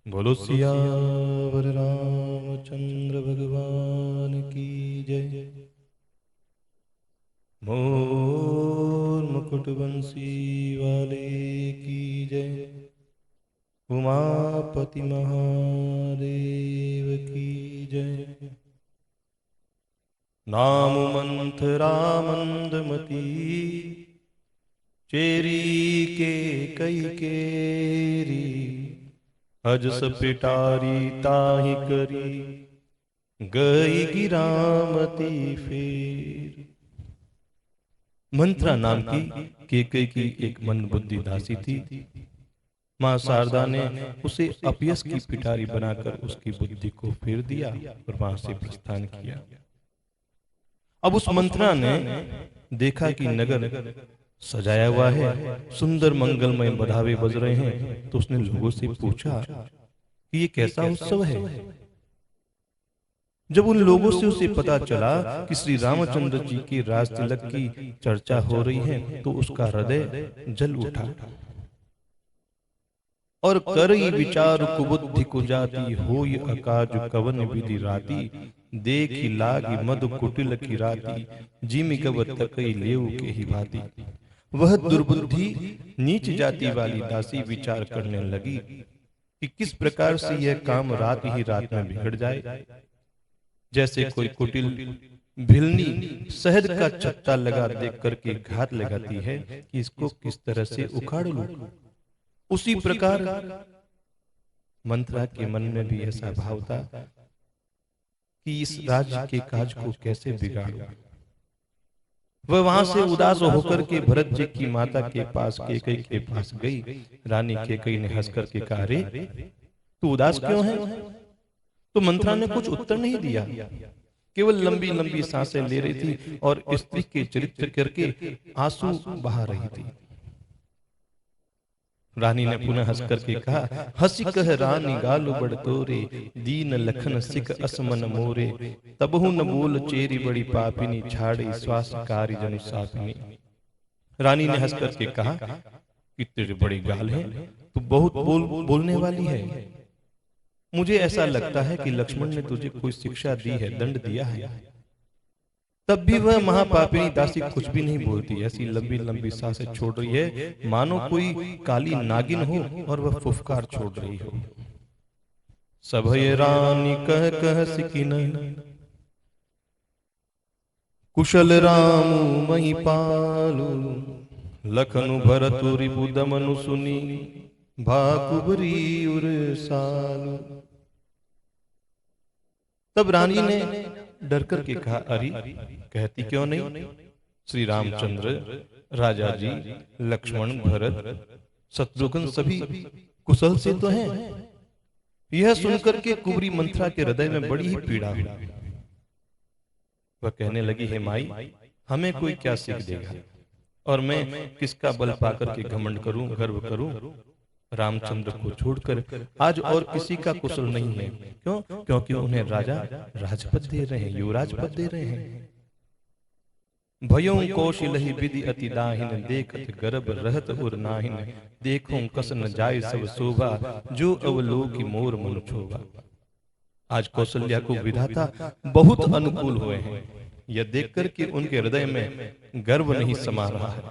बोलो सियावर रामचंद्र भगवान की जय। मोर मुकुट बंसी वाले की जय। उमापति महादेव की जय। नाम मंथरा मंदमती चेरी के कई केरी अजस पिटारी ताहि करी गई गिरामती फेर। मंत्रा नाम की केकई की एक मंदबुद्धि दासी थी। मां शारदा ने उसे अपयस की पिटारी बनाकर उसकी बुद्धि को फेर दिया और वहां से प्रस्थान किया। अब उस मंत्रा ने देखा कि नगर सजाया हुआ है, सुंदर मंगलमय बधावे बज रहे हैं, तो उसने लोगों से पूछा कि ये कैसा उत्सव है। जब उन लोगों से उसे पता चला कि श्री रामचंद्र जी के राज तिलक की चर्चा हो रही है, तो उसका हृदय जल उठा और करई विचार कुबुद्धि को जाती होय अकाज कवन विधि राती देखी लागी मद कुटिल की राती जिमि कब तकई लेउ के ही भाती। वह दुर्बुद्धि नीच जाति वाली दासी विचार करने लगी कि किस प्रकार से यह काम रात ही रात में बिगड़ जाए। जैसे कोई कुटिल भिलनी शहद का छत्ता लगा देख करके घात लगाती है कि इसको किस तरह से उखाड़ लूं, उसी प्रकार मंत्रा के मन में भी ऐसा भाव था कि इस राज्य के काज को कैसे बिगाड़ूं। वह वहां से उदास होकर के भरत जी की माता के पास केकई के पास गई। रानी केकई ने हंस करके कहा, रे तू उदास क्यों है? तो मंत्रा ने कुछ उत्तर नहीं दिया, केवल लंबी लंबी सांसें ले रही थी और स्त्री के चरित्र करके आंसू बहा रही थी। रानी ने पुनः हंस करके कहा, हंसी कह रानी गालु बड़ तोरे दीन लखन सिख असमन मोरे तबहु न बोल चेरी बड़ी पापिनी छाड़ी श्वास कारी जनु सापिनी। रानी ने हंस करके कहा कि तेरे बड़ी गाल है, तू बहुत बोलने वाली है। मुझे ऐसा लगता है कि लक्ष्मण ने तुझे कोई शिक्षा दी है, दंड दिया है। तब भी वह महापापिनी दासी कुछ भी नहीं बोलती, ऐसी लंबी लंबी सांसें छोड़ रही है मानो कोई काली नागिन हो और वह फुफकार छोड़ रही हो। सभय रानी कह कह सिकिन कुशल रामु मही पालू लखनु भरतु रिपु दमनु सुनी भाकुबरी उर सालू। तब रानी ने डर करके कहा, अरे कहती क्यों नहीं? श्री रामचंद्र, राजा जी, लक्ष्मण, भरत, शत्रुघ्न सभी कुशल से तो हैं। यह सुनकर के कुबरी मंत्रा के हृदय में बड़ी ही पीड़ा हुई। वह कहने लगी, हे माई, हमें कोई क्या सीख देगा और मैं किसका बल पाकर के घमंड करूं, गर्व करूं? रामचंद्र को छोड़कर आज और किसी का कुशल नहीं है। क्यों? क्योंकि उन्हें राजा राजपद दे रहे हैं, युवराज पद दे रहे हैं। भयों कौशलहि विधि अति दाहिन देखत गर्भ रहत उर नाहिन देखूं कस न जाय सब शोभा जो अवलोकि मोर मन क्षोभा। आज कौशल्या को विधाता बहुत अनुकूल हुए हैं। यह देख कर के उनके हृदय में गर्व नहीं समा रहा है।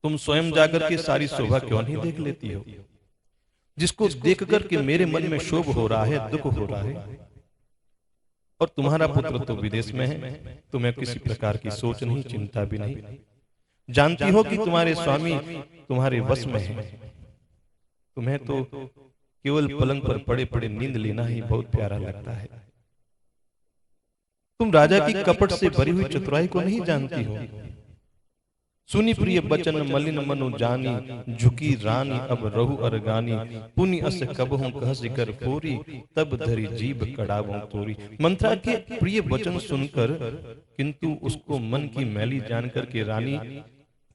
तुम स्वयं जाकर के सारी शोभा क्यों नहीं देख लेती हो? जिसको देख करके मेरे मन में शोभ हो रहा है, दुख हो रहा है। और तुम्हारा पुत्र तो विदेश में है, तुम्हें किसी प्रकार की सोच नहीं, चिंता भी नहीं। जानती हो कि तुम्हारे स्वामी तुम्हारे वश में है। तुम्हें तो केवल पलंग पर पड़े पड़े नींद लेना ही बहुत प्यारा लगता है। तुम राजा की कपट से भरी हुई चतुराई को नहीं जानती हो। सुनी प्रिय बचन मलिन मनु जानी झुकी रानी अब रहु अरगानी पुनि अस कबहु कह सिकर फोरी तब धरी जीभ कड़ावों तोरी। मंत्रा के प्रिय वचन सुनकर किंतु उसको मन की मैली जानकर के रानी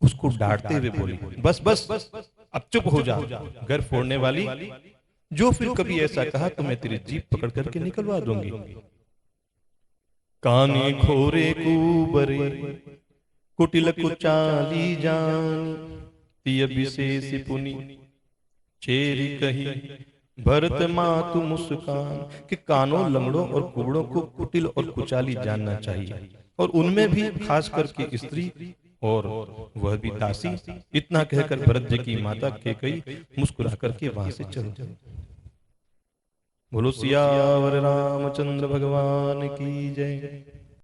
उसको डांटते हुए बोली, बस बस अब चुप हो जा, घर फोड़ने वाली। जो फिर कभी ऐसा कहा तो मैं तेरी जीभ पकड़ करके निकलवा दूंगी। कानी खोरे कुबरे कुटिल कुचाली जान तिय विशेष पुनि चेरी कही भरत मातु मुस्कान, कि कानों, लंगड़ों और कुबड़ों को कुटिल और कुचाली जानना चाहिए, और उनमें भी खास करके स्त्री और वह भी दासी। इतना कहकर भरत जी की माता कैकेयी मुस्कुरा करके वहां से चल गई। बोलो सियावर रामचंद्र भगवान की जय।